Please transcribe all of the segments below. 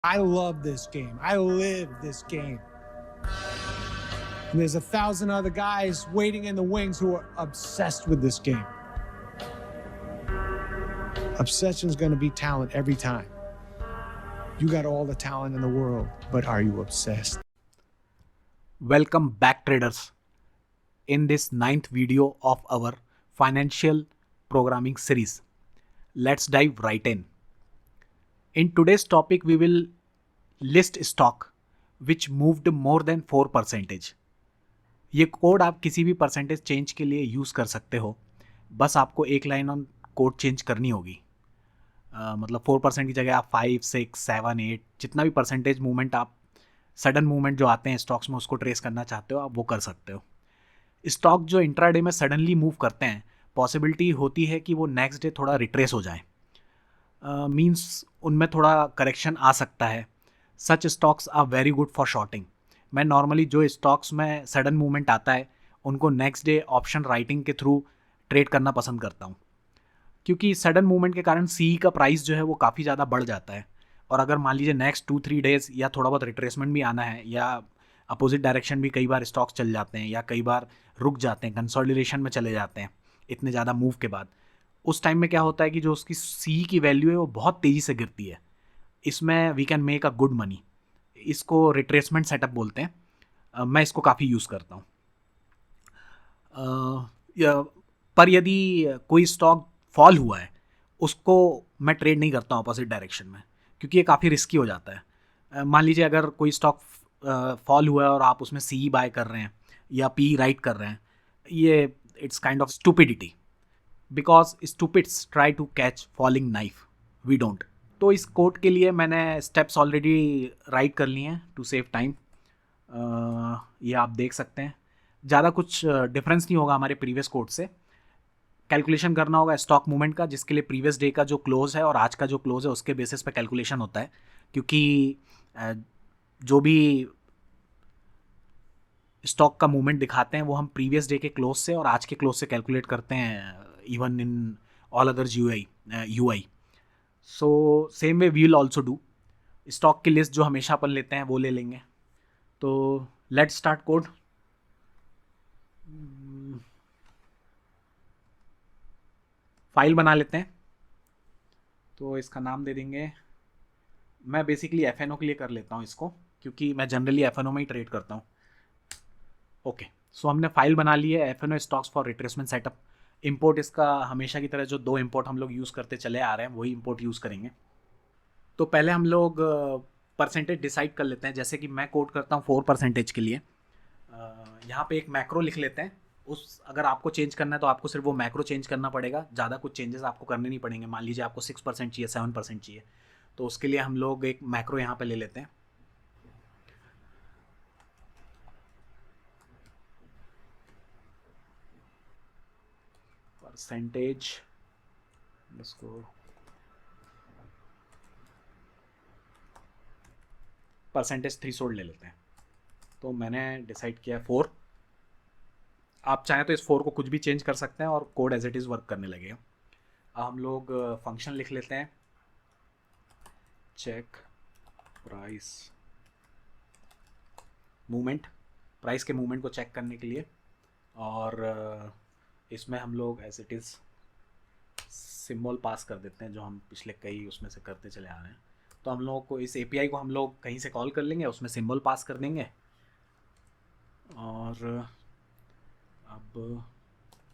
I love this game. I live this game. And there's 1,000 other guys waiting in the wings who are obsessed with this game. Obsession is going to be talent every time. You got all the talent in the world, but are you obsessed? Welcome back, traders. In this ninth video of our financial programming series, let's dive right in. In today's topic, we will list stock which moved more than 4%. ये code आप किसी भी percentage change के लिए use कर सकते हो, बस आपको एक लाइन ऑन कोड चेंज करनी होगी. मतलब 4% की जगह आप 5, 6, 7, 8 जितना भी परसेंटेज मूवमेंट आप सडन मूवमेंट जो आते हैं स्टॉक्स में उसको ट्रेस करना चाहते हो आप वो कर सकते हो. स्टॉक जो इंट्राडे में सडनली मूव करते हैं, पॉसिबिलिटी होती है कि वो नेक्स्ट डे थोड़ा रिट्रेस हो जाए. मींस उनमें थोड़ा करेक्शन आ सकता है. Such stocks are very good for shorting. मैं नॉर्मली जो स्टॉक्स में सडन मूवमेंट आता है उनको नेक्स्ट डे ऑप्शन राइटिंग के थ्रू ट्रेड करना पसंद करता हूँ, क्योंकि सडन मूवमेंट के कारण सी का प्राइस जो है वो काफ़ी ज़्यादा बढ़ जाता है. और अगर मान लीजिए नेक्स्ट 2-3 डेज या थोड़ा बहुत रिट्रेसमेंट भी आना है या अपोजिट डायरेक्शन भी कई बार स्टॉक्स चल जाते हैं या कई बार रुक जाते हैं, कंसोलिडेशन में चले जाते हैं इतने ज़्यादा मूव के बाद, उस टाइम में क्या होता है कि जो उसकी सी की वैल्यू है वो बहुत तेज़ी से गिरती है. इसमें we can make a good money. इसको रिट्रेसमेंट सेटअप बोलते हैं. मैं इसको काफ़ी यूज़ करता हूँ. पर यदि कोई स्टॉक फॉल हुआ है उसको मैं ट्रेड नहीं करता हूँ अपोजिट डायरेक्शन में, क्योंकि ये काफ़ी रिस्की हो जाता है. मान लीजिए अगर कोई स्टॉक फॉल हुआ है और आप उसमें सी बाय कर रहे हैं या पी राइट कर रहे हैं, ये it's kind of stupidity, because stupids try to catch falling knife, we don't. तो इस कोड के लिए मैंने स्टेप्स ऑलरेडी राइट कर लिए हैं टू सेव टाइम. ये आप देख सकते हैं. ज़्यादा कुछ डिफरेंस नहीं होगा हमारे प्रीवियस कोड से. कैलकुलेशन करना होगा स्टॉक मूवमेंट का, जिसके लिए प्रीवियस डे का जो क्लोज है और आज का जो क्लोज है उसके बेसिस पे कैलकुलेशन होता है, क्योंकि जो भी स्टॉक का मूवमेंट दिखाते हैं वो हम प्रीवियस डे के क्लोज से और आज के क्लोज से कैलकुलेट करते हैं, even in all others UI. So same way we will also do. Stock की लिस्ट जो हमेशा अपन लेते हैं वो ले लेंगे. तो लेट्स स्टार्ट कोड. फाइल बना लेते हैं. तो इसका नाम दे देंगे, मैं बेसिकली एफ के लिए कर लेता हूँ इसको, क्योंकि मैं जनरली एफ में ही ट्रेड करता हूँ. ओके, सो हमने फाइल बना ली है, F stocks for retracement setup. Import इसका हमेशा की तरह जो 2 इंपोर्ट हम लोग यूज़ करते चले आ रहे हैं वही इंपोर्ट यूज़ करेंगे. तो पहले हम लोग परसेंटेज डिसाइड कर लेते हैं. जैसे कि मैं कोड करता हूँ 4% के लिए. यहाँ पे एक मैक्रो लिख लेते हैं. उस अगर आपको चेंज करना है तो आपको सिर्फ वो मैक्रो चेंज करना पड़ेगा, ज़्यादा कुछ चेंजेस आपको करने नहीं पड़ेंगे. मान लीजिए आपको 6% चाहिए, 7% चाहिए, तो उसके लिए हम लोग एक मैक्रो यहाँ पे ले लेते हैं. परसेंटेज इसको परसेंटेज थ्रेशोल्ड ले लेते हैं. तो मैंने डिसाइड किया 4. आप चाहें तो इस 4 को कुछ भी चेंज कर सकते हैं और code as it is work करने लगेगा. हम लोग फंक्शन लिख लेते हैं, चेक प्राइस मूवमेंट, प्राइस के मूवमेंट को चेक करने के लिए. और इसमें हम लोग as it is symbol pass कर देते हैं जो हम पिछले कई उसमें से करते चले आ रहे हैं. तो हम लोगों को इस एपीआई को हम लोग कहीं से कॉल कर लेंगे, उसमें सिंबल पास कर देंगे. और अब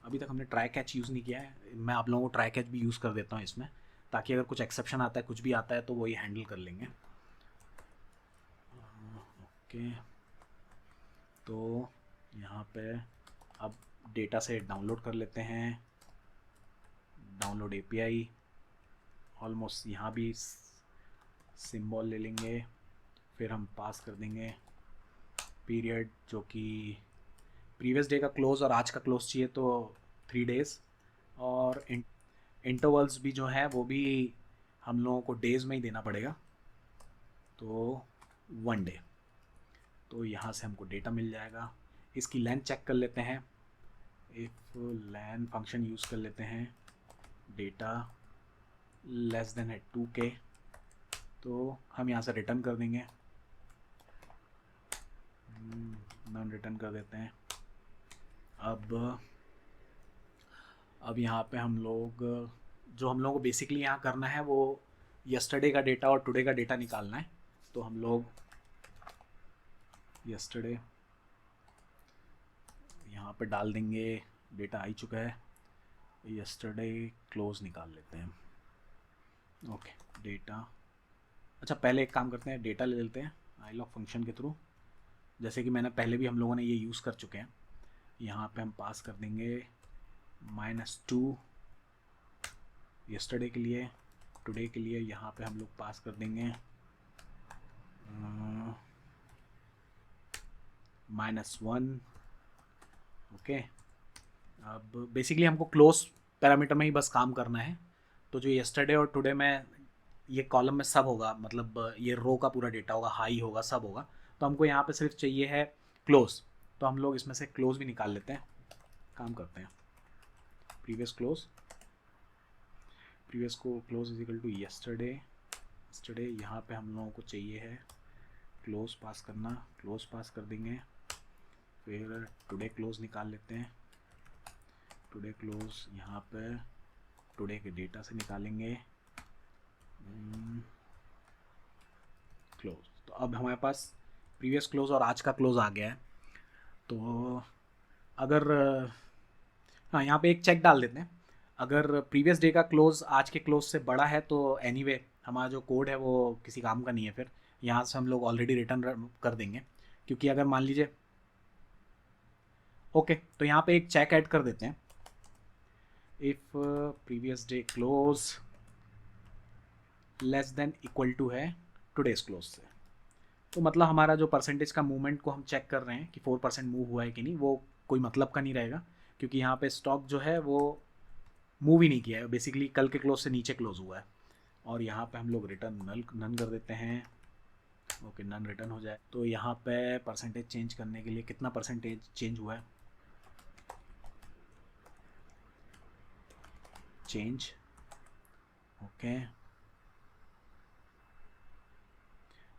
अभी तक हमने ट्राई कैच यूज़ नहीं किया है. मैं आप लोगों को ट्राई कैच भी यूज़ कर देता हूँ इसमें, ताकि अगर कुछ एक्सेप्शन आता है, कुछ भी आता है, तो वही हैंडल कर लेंगे. ओके, तो यहाँ पे अब डेटा से डाउनलोड कर लेते हैं. Download API. ऑलमोस्ट यहाँ भी सिंबल ले लेंगे, फिर हम पास कर देंगे पीरियड, जो कि प्रीवियस डे का क्लोज और आज का क्लोज चाहिए तो 3 डेज़. और इंटरवल्स भी जो है वो भी हम लोगों को डेज़ में ही देना पड़ेगा, तो 1 डे. तो यहाँ से हमको डेटा मिल जाएगा. इसकी लेंथ चेक कर लेते हैं. इफ़ लेंथ फंक्शन यूज़ कर लेते हैं, डेटा लेस देन है 2K, तो हम यहाँ से रिटर्न कर देंगे, नॉन रिटर्न कर देते हैं। अब यहाँ पे हम लोग जो हम लोगों को बेसिकली यहाँ करना है वो यस्टरडे का डेटा और टुडे का डेटा निकालना है। तो हम लोग यस्टरडे यहाँ पे डाल देंगे, डेटा आ ही चुका है, यस्टरडे क्लोज निकाल लेते हैं। ओके डेटा, अच्छा पहले एक काम करते हैं, डेटा ले लेते हैं आईलॉग फंक्शन के थ्रू, जैसे कि मैंने पहले भी हम लोगों ने ये यूज़ कर चुके हैं। यहाँ पे हम पास कर देंगे -2 यस्टरडे के लिए, टुडे के लिए यहाँ पे हम लोग पास कर देंगे -1। ओके, अब बेसिकली हमको क्लोज पैरामीटर में ही बस काम करना है। तो जो यस्टरडे और टुडे में ये कॉलम में सब होगा, मतलब ये रो का पूरा डेटा होगा, हाई होगा, सब होगा। तो हमको यहाँ पे सिर्फ चाहिए है क्लोज, तो हम लोग इसमें से क्लोज भी निकाल लेते हैं। काम करते हैं प्रीवियस को close is equal to yesterday, यहाँ पे हम लोगों को चाहिए है क्लोज पास करना, क्लोज पास कर देंगे। फिर टुडे क्लोज निकाल लेते हैं, टुडे क्लोज यहाँ पे टुडे के डेटा से निकालेंगे क्लोज। तो अब हमारे पास प्रीवियस क्लोज और आज का क्लोज आ गया है। तो अगर हाँ यहाँ पे एक चेक डाल देते हैं, अगर प्रीवियस डे का क्लोज आज के क्लोज से बड़ा है तो एनीवे हमारा जो कोड है वो किसी काम का नहीं है, फिर यहाँ से हम लोग ऑलरेडी रिटर्न कर देंगे। क्योंकि अगर मान लीजिए ओके, तो यहाँ पे एक चेक ऐड कर देते हैं, if previous day close less than equal to है टुडेज क्लोज से, तो मतलब हमारा जो परसेंटेज का मूवमेंट को हम चेक कर रहे हैं कि 4% मूव हुआ है कि नहीं, वो कोई मतलब का नहीं रहेगा। क्योंकि यहाँ पे स्टॉक जो है वो मूव ही नहीं किया है, बेसिकली कल के क्लोज से नीचे क्लोज हुआ है। और यहाँ पे हम लोग रिटर्न नन कर देते हैं। ओके, नन रिटर्न हो जाए। तो यहाँ पे परसेंटेज चेंज करने के लिए कितना परसेंटेज चेंज हुआ है, चेंज, ओके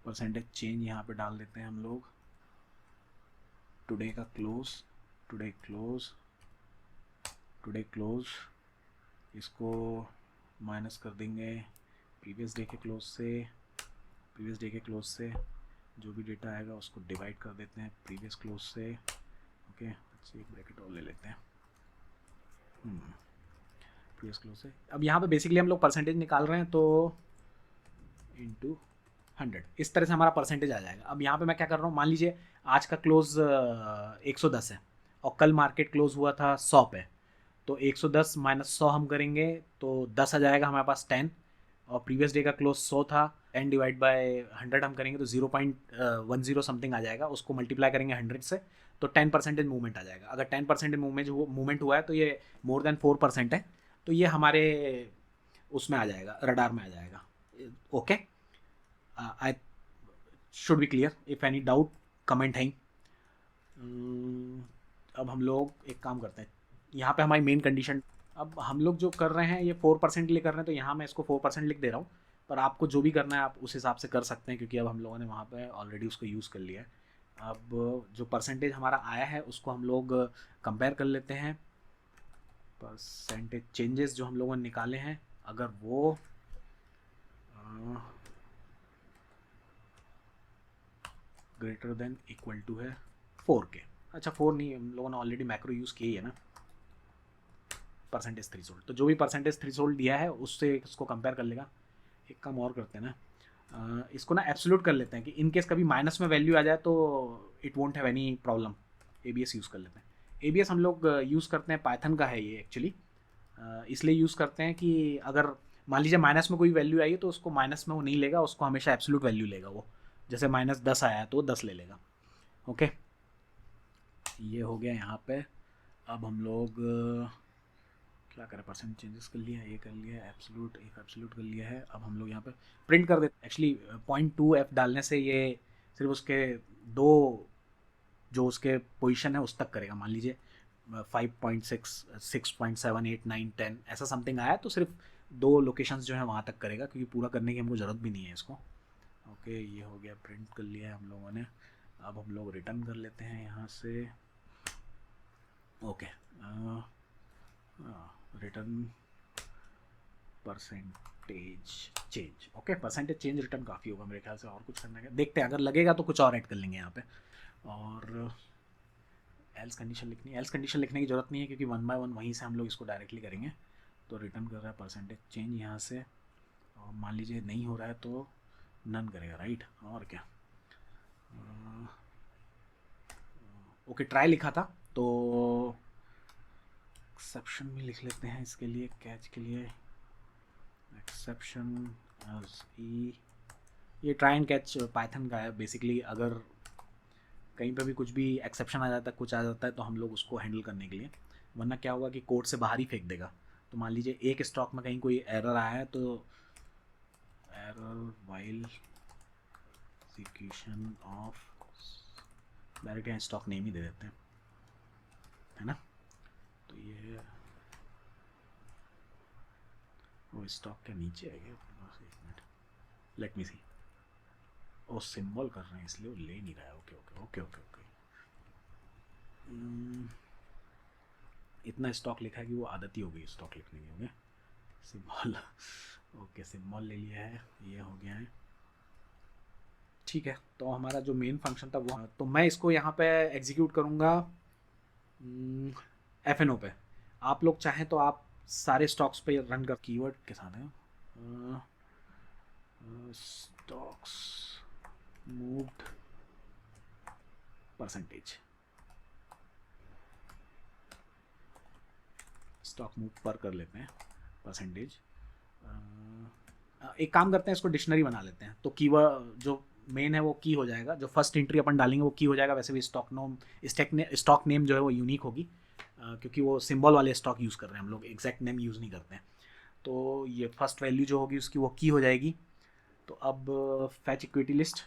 परसेंटेज चेंज यहाँ पे डाल देते हैं हम लोग। टुडे का क्लोज, टुडे क्लोज इसको माइनस कर देंगे प्रीवियस डे के क्लोज से, जो भी डेटा आएगा उसको डिवाइड कर देते हैं प्रीवियस क्लोज से। ओके, अच्छा एक ब्रैकेट और ले लेते हैं प्रीवियस क्लोज से। अब यहाँ पे बेसिकली हम लोग परसेंटेज निकाल रहे हैं, तो इंटू 100 इस तरह से हमारा परसेंटेज आ जाएगा। अब यहाँ पे मैं क्या कर रहा हूँ, मान लीजिए आज का क्लोज 110 है और कल मार्केट क्लोज हुआ था 100 पे, तो 110 माइनस 100 हम करेंगे तो 10 आ जाएगा हमारे पास 10, और प्रीवियस डे का क्लोज 100 था, 10 डिवाइड बाय 100 हम करेंगे तो 0.10 समथिंग आ जाएगा, उसको मल्टीप्लाई करेंगे 100 से तो 10% मूवमेंट आ जाएगा। अगर 10% मूवमेंट हुआ है तो ये मोर देन 4% है, तो ये हमारे उसमें आ जाएगा, रडार में आ जाएगा। Okay, I should be clear. If any doubt, comment है। अब हम लोग एक काम करते हैं, यहाँ पे हमारी मेन कंडीशन, अब हम लोग जो कर रहे हैं ये 4% के लिए कर रहे हैं, तो यहाँ मैं इसको 4% लिख दे रहा हूँ, पर आपको जो भी करना है आप उस हिसाब से कर सकते हैं, क्योंकि अब हम लोगों ने वहाँ पे ऑलरेडी उसको यूज़ कर लिया है। अब जो परसेंटेज हमारा आया है उसको हम लोग कंपेयर कर लेते हैं, परसेंटेज चेंजेस जो हम लोगों ने निकाले हैं, अगर वो ग्रेटर देन इक्वल टू है 4 के, अच्छा 4 नहीं, हम लोगों ने ऑलरेडी मैक्रो यूज़ किया ही है ना, परसेंटेज थ्रेशोल्ड, तो जो भी परसेंटेज थ्रेशोल्ड दिया है उससे इसको कंपेयर कर लेगा। एक काम और करते हैं ना, इसको ना एब्सोल्यूट कर लेते हैं कि इन केस कभी माइनस में वैल्यू आ जाए तो it won't have any problem. ABS use कर लेते हैं। ABS हम लोग यूज़ करते हैं, पाइथन का है ये एक्चुअली, इसलिए यूज़ करते हैं कि अगर मान लीजिए माइनस में कोई वैल्यू आई है तो उसको माइनस में वो नहीं लेगा, उसको हमेशा एब्सोल्यूट वैल्यू लेगा वो, जैसे -10 आया तो 10 ले लेगा। ओके, ये हो गया यहाँ पे। अब हम लोग क्या करें, परसेंट चेंजेस कर लिया है, ये कर लिया है, एब्सोल्यूट कर लिया है। अब हम लोग यहाँ पे प्रिंट कर देते, एक्चुअली 0.2f डालने से ये सिर्फ उसके दो जो उसके पोजीशन है उस तक करेगा। मान लीजिए 5.6, 6.7, 8, 9, 10 ऐसा समथिंग आया तो सिर्फ 2 लोकेशंस जो है वहाँ तक करेगा, क्योंकि पूरा करने की हमको ज़रूरत भी नहीं है इसको। ओके, ये हो गया, प्रिंट कर लिया है हम लोगों ने। अब हम लोग रिटर्न कर लेते हैं यहाँ से। Okay, return percentage change. Okay, percentage change return काफ़ी होगा मेरे ख्याल से, और कुछ करना है देखते हैं, अगर लगेगा तो कुछ और ऐड कर लेंगे यहाँ पे। और एल्स कंडीशन लिखनी है, एल्स कंडीशन लिखने की ज़रूरत नहीं है क्योंकि 1 बाय 1 वहीं से हम लोग इसको डायरेक्टली करेंगे। तो रिटर्न कर रहा है परसेंटेज चेंज यहाँ से, और मान लीजिए नहीं हो रहा है तो नन करेगा, राइट। और क्या, ओके, ट्राई लिखा था तो एक्सेप्शन में लिख लेते हैं इसके लिए, कैच के लिए एक्सेप्शन एज ई। ये ट्राई एंड कैच पाइथन का है बेसिकली, अगर कहीं पे भी कुछ भी एक्सेप्शन आ जाता है, कुछ आ जाता है, तो हम लोग उसको हैंडल करने के लिए, वरना क्या होगा कि कोड से बाहर ही फेंक देगा। तो मान लीजिए एक स्टॉक में कहीं कोई एरर आया है, तो error while execution of, direct यहाँ स्टॉक नेम ही दे देते हैं, है ना। तो ये वो स्टॉक के नीचे है क्या, एक मिनट, लेट मी सी। वो सिंबल कर रहे हैं इसलिए वो ले नहीं रहा है। Okay okay okay okay okay, इतना स्टॉक लिखा है कि वो आदत ही हो गई स्टॉक लिखने की। ओके, सिंबल, ओके सिंबल ले लिया है, ये हो गया है, ठीक है। तो हमारा जो मेन फंक्शन था वो, तो मैं इसको यहाँ पे एग्जीक्यूट करूँगा एफ पे। आप लोग चाहें तो आप सारे स्टॉक्स पे रन कर, कीवर्ड के साथ है stocks moved percentage, stock move पर कर लेते हैं परसेंटेज। एक काम करते हैं, इसको डिक्शनरी बना लेते हैं, तो कीवर्ड जो मेन है वो की हो जाएगा, जो फर्स्ट एंट्री अपन डालेंगे वो की हो जाएगा। वैसे भी स्टॉक नेम जो है वो यूनिक होगी, क्योंकि वो सिंबल वाले स्टॉक यूज़ कर रहे हैं हम लोग, एग्जैक्ट नेम यूज़ नहीं करते हैं। तो ये फर्स्ट वैल्यू जो होगी उसकी वो की हो जाएगी। तो अब फैच इक्विटी लिस्ट,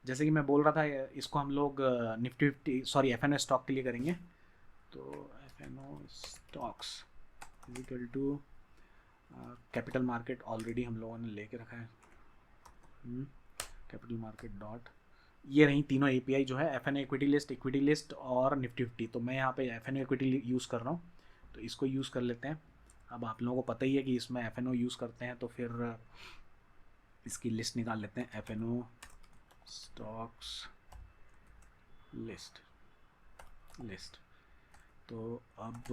जैसे कि मैं बोल रहा था, इसको हम लोग निफ्टी 50, सॉरी एफ स्टॉक के लिए करेंगे। तो F stocks is equal to capital market, already हम लोगों ने लेके रखा है, कैपिटल मार्केट डॉट, ये रही तीनों एपीआई जो है, एफ इक्विटी लिस्ट और निफ्टी 50। तो मैं यहाँ पे एफ इक्विटी यूज़ कर रहा हूँ, तो इसको यूज़ कर लेते हैं। अब आप लोगों को पता ही है कि इसमें एफ यूज़ करते हैं, तो फिर इसकी लिस्ट निकाल लेते हैं, एफ स्टॉक्स लिस्ट। तो अब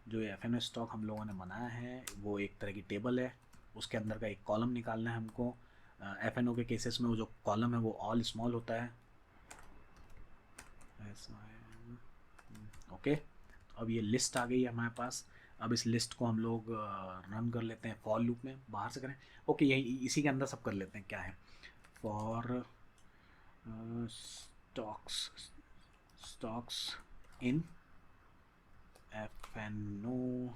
जो एफ स्टॉक हम लोगों ने बनाया है वो एक तरह की टेबल है, उसके अंदर का एक कॉलम निकालना है हमको। एफ के केसेस में वो जो कॉलम है वो ऑल स्मॉल होता है। ओके, अब ये लिस्ट आ गई है हमारे पास। अब इस लिस्ट को हम लोग रन कर लेते हैं फॉर लूप में, बाहर से करें। ओके, यही इसी के अंदर सब कर लेते हैं, क्या है, for stocks in FNO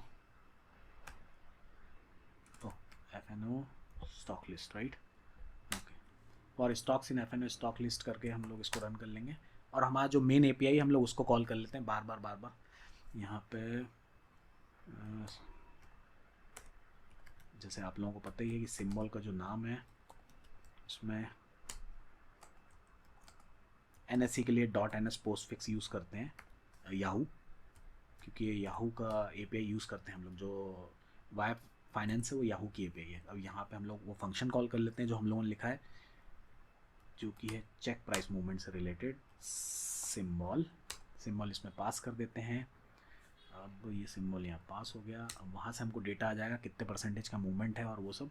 stock list, right. Okay, for stocks in FNO stock list करके हम लोग इसको रन कर लेंगे, और हमारा जो मेन एपीआई हम लोग उसको कॉल कर लेते हैं बार बार यहाँ पे। जैसे आप लोगों को पता ही है कि सिंबल का जो नाम है उसमें NSE के लिए .ns पोस्टफिक्स यूज़ करते हैं, याहू, क्योंकि ये याहू का एपीआई यूज़ करते हैं हम लोग। जो वाई फाइनेंस है वो याहू की एपीआई है। अब यहाँ पे हम लोग वो फंक्शन कॉल कर लेते हैं जो हम लोगों ने लिखा है, जो कि है चेक प्राइस मूवमेंट से रिलेटेड सिंबल इसमें पास कर देते हैं। अब ये सिंबल यहाँ पास हो गया। अब वहाँ से हमको डेटा आ जाएगा कितने परसेंटेज का मूवमेंट है, और वो सब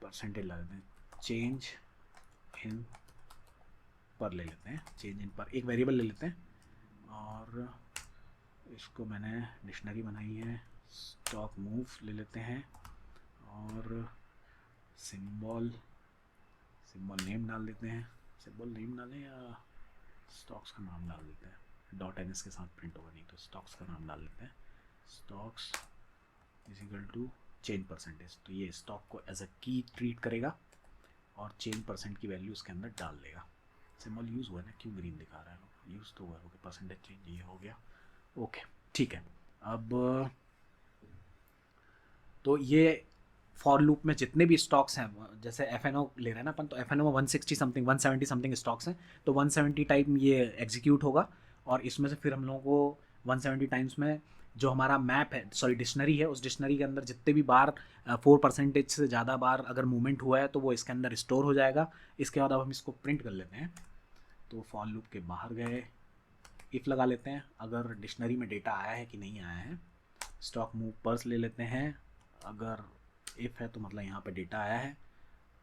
परसेंटेज ला देते हैं। चेंज इन पर ले लेते हैं, चेंज इन पर एक वेरिएबल ले लेते हैं, और इसको मैंने डिक्शनरी बनाई है, स्टॉक मूव ले लेते हैं, और सिंबल नेम डाल देते हैं। सिंबल नेम डालें या स्टॉक्स का नाम डाल देते हैं, .ns के साथ प्रिंट होगा, नहीं तो स्टॉक्स का नाम डाल देते हैं, stocks is equal to change percentage. तो ये स्टॉक को एज अ की ट्रीट करेगा और चेंज परसेंट की वैल्यू उसके अंदर डाल देगा। सिंबल यूज़ हुआ ना, क्यों ग्रीन दिखा रहा है, यूज़ तो हुआ है। ओके, परसेंटेज चेंज ये हो गया। ओके, ठीक है। अब तो ये फॉर लूप में जितने भी स्टॉक्स हैं, जैसे FNO ले रहे हैं ना अपन, तो FNO में 160 समथिंग 170 समथिंग स्टॉक्स हैं, तो 170 टाइम ये एग्जीक्यूट होगा, और इसमें से फिर हम लोगों को 170 टाइम्स में जो हमारा मैप है, सॉरी डिक्शनरी है, उस डिक्शनरी के अंदर जितने भी बार 4% से ज़्यादा बार अगर मूवमेंट हुआ है तो वो इसके अंदर स्टोर हो जाएगा। इसके बाद अब हम इसको प्रिंट कर लेते हैं। तो फॉर लूप के बाहर गए, इफ़ लगा लेते हैं अगर डिक्शनरी में डेटा आया है कि नहीं आया है। स्टॉक मूव पर्स ले लेते हैं, अगर इफ़ है तो मतलब यहाँ पे डेटा आया है,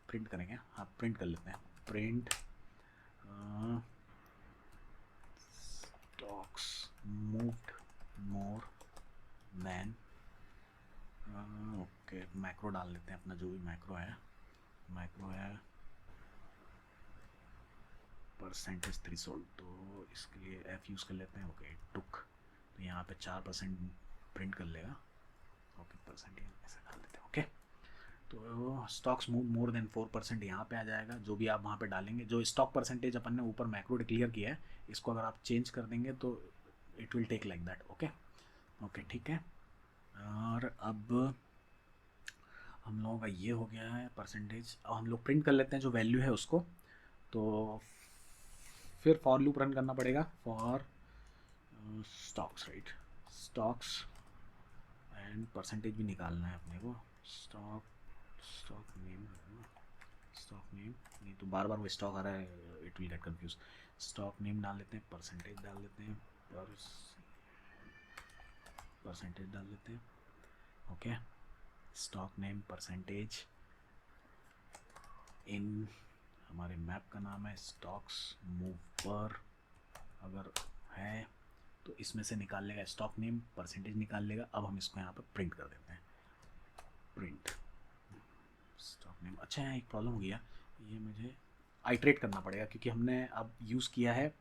प्रिंट करेंगे। हाँ, प्रिंट कर लेते हैं। Print stocks moved more than, okay macro डाल लेते हैं अपना, जो भी मैक्रो है परसेंटेज थ्रेशोल्ड, तो इसके लिए F यूज़ कर लेते हैं। ओके टुक, तो यहाँ पे 4% प्रिंट कर लेगा। ओके परसेंटेज ऐसे डाल देते हैं। ओके, तो स्टॉक्स मूव मोर देन 4% यहाँ पे आ जाएगा। जो भी आप वहाँ पे डालेंगे, जो स्टॉक परसेंटेज अपन ने ऊपर मैक्रो डिक्लेयर किया है, इसको अगर आप चेंज कर देंगे तो it will take like that. Okay okay ठीक है। और अब हम लोगों का ये हो गया है परसेंटेज। अब हम लोग प्रिंट कर लेते हैं जो वैल्यू है उसको। तो फिर फॉर लूप रन करना पड़ेगा। For stocks, right, stocks and percentage भी निकालना है अपने को। स्टॉक नेम नहीं तो बार बार वो स्टॉक आ रहा है, it will get confuse. Stock name डाल लेते हैं, परसेंटेज डाल लेते हैं, परसेंटेज डाल लेते हैं। Okay, stock name percentage in, हमारे मैप का नाम है स्टॉक्स मूव पर, अगर है तो इसमें से निकाल लेगा स्टॉक नेम, परसेंटेज निकाल लेगा। अब हम इसको यहाँ पर प्रिंट कर देते हैं। Print stock name. अच्छा, यहाँ एक प्रॉब्लम हो गया, ये मुझे आइट्रेट करना पड़ेगा क्योंकि हमने अब यूज़ किया है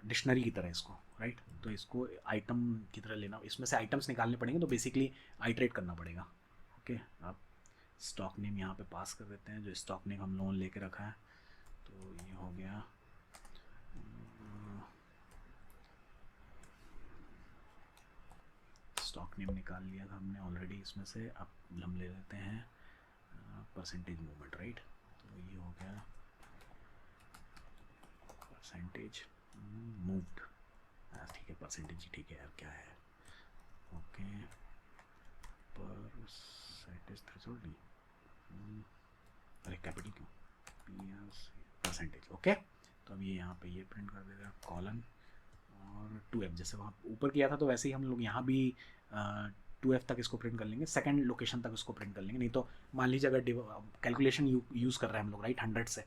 डिक्शनरी की तरह इसको, राइट। तो इसको आइटम की तरह लेना, इसमें से आइटम्स निकालने पड़ेंगे, तो बेसिकली आइट्रेट करना पड़ेगा। ओके, अब स्टॉक नेम यहाँ पे पास कर देते हैं, जो स्टॉक नेम हम लोगों ने लेके रखा है। तो ये हो गया स्टॉक नेम निकाल लिया था हमने ऑलरेडी इसमें से। अब हम ले लेते हैं परसेंटेज मूवमेंट, राइट। तो ये हो गया परसेंटेज मूव्ड, ठीक है, परसेंटेज ही ठीक है यार, क्या है। ओके, परसेंटेज थ्रेशोल्ड नहीं, अरे कैपिटल क्यों, परसेंटेज। ओके, तो अब ये यहाँ पे ये प्रिंट कर देगा कॉलन और 2F, जैसे वहाँ ऊपर किया था तो वैसे ही हम लोग यहाँ भी 2F तक इसको प्रिंट कर लेंगे, सेकंड लोकेशन तक इसको प्रिंट कर लेंगे। नहीं तो मान लीजिए अगर कैलकुलेशन यूज़ कर रहे हैं हम लोग, राइट, 100 से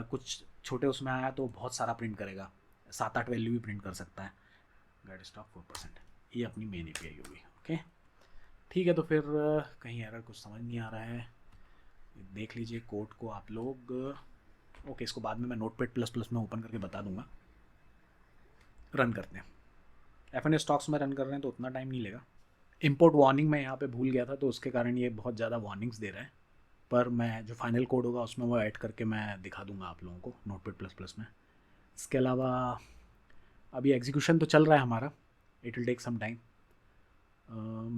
कुछ छोटे उसमें आया तो बहुत सारा प्रिंट करेगा, 7-8 वैल्यू भी प्रिंट कर सकता है। गेट स्टॉक 4%, ये अपनी मेन API होगी। ओके ठीक है, तो फिर कहीं एरर कुछ समझ नहीं आ रहा है, देख लीजिए कोड को आप लोग। ओके, इसको बाद में मैं Notepad++ में ओपन करके बता दूंगा। रन करते हैं। FNO स्टॉक्स में रन कर रहे हैं तो उतना टाइम नहीं लेगा। इंपोर्ट वार्निंग मैं यहाँ पे भूल गया था, तो उसके कारण ये बहुत ज़्यादा वार्निंग्स दे रहा है, पर मैं जो फाइनल कोड होगा उसमें वो ऐड करके मैं दिखा दूंगा आप लोगों को Notepad++ में। इसके अलावा अभी एग्जीक्यूशन तो चल रहा है हमारा, it will take some time.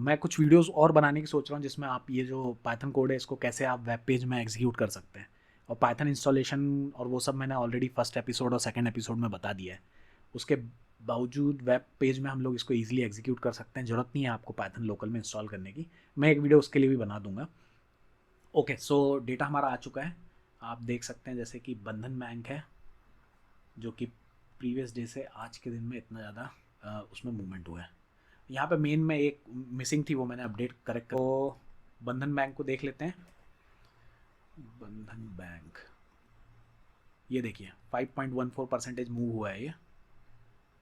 मैं कुछ वीडियोस और बनाने की सोच रहा हूँ जिसमें आप ये जो पाइथन कोड है इसको कैसे आप वेब पेज में एग्जीक्यूट कर सकते हैं, और पाइथन इंस्टॉलेशन और वो सब मैंने ऑलरेडी फर्स्ट एपिसोड और सेकंड एपिसोड में बता दिया है। उसके बावजूद वेब पेज में हम लोग इसको ईजिली एग्जीक्यूट कर सकते हैं, ज़रूरत नहीं है आपको पाइथन लोकल में इंस्टॉल करने की। मैं एक वीडियो उसके लिए भी बना दूंगा। ओके, सो डेटा हमारा आ चुका है, आप देख सकते हैं जैसे कि बंधन बैंक है जो कि प्रीवियस डे से आज के दिन में इतना ज़्यादा उसमें मूवमेंट हुआ है। यहाँ पे मेन में एक मिसिंग थी, वो मैंने अपडेट करेक्ट कर। तो बंधन बैंक को देख लेते हैं। बंधन बैंक, ये देखिए 5.14% मूव हुआ है ये।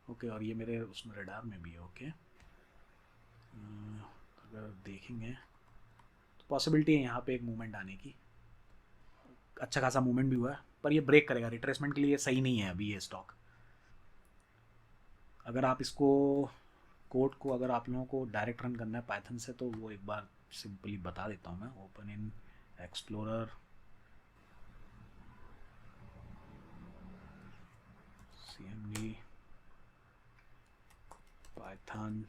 ओके, और ये मेरे उसमें रडार में भी है। ओके, अगर देखेंगे तो पॉसिबिलिटी है यहाँ पे एक मूवमेंट आने की, अच्छा खासा मूवमेंट भी हुआ है, पर ये ब्रेक करेगा, रिट्रेसमेंट के लिए सही नहीं है अभी ये स्टॉक। अगर आप इसको कोड को अगर आप लोगों को डायरेक्ट रन करना है पाइथन से तो वो एक बार सिंपली बता देता हूँ मैं। Open in explorer, CMD python,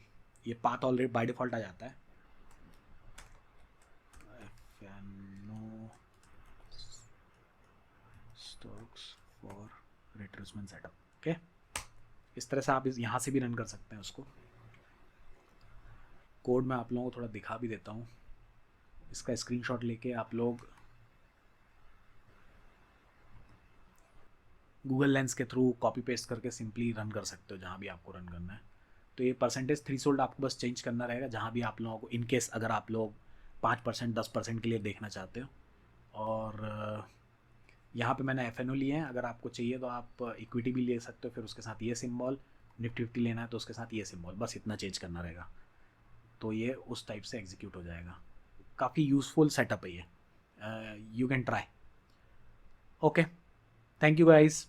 ये पाथ ऑलरेडी बाय डिफ़ॉल्ट आ जाता है। No stocks for retracement setup. Okay, इस तरह से आप यहाँ से भी रन कर सकते हैं उसको। कोड मैं आप लोगों को थोड़ा दिखा भी देता हूँ। इसका स्क्रीनशॉट लेके आप लोग गूगल लेंस के थ्रू कॉपी पेस्ट करके सिंपली रन कर सकते हो जहाँ भी आपको रन करना है। तो ये परसेंटेज थ्रेशोल्ड आपको बस चेंज करना रहेगा जहाँ भी आप लोगों को, इन केस अगर आप लोग 5% 10% के लिए देखना चाहते हो। और यहाँ पे मैंने FNO लिए हैं, अगर आपको चाहिए तो आप इक्विटी भी ले सकते हो, फिर उसके साथ ये सिंबल। निफ्टी 50 लेना है तो उसके साथ ये सिंबल, बस इतना चेंज करना रहेगा। तो ये उस टाइप से एग्जीक्यूट हो जाएगा। काफ़ी यूज़फुल सेटअप है ये, you can try. Okay, thank you guys.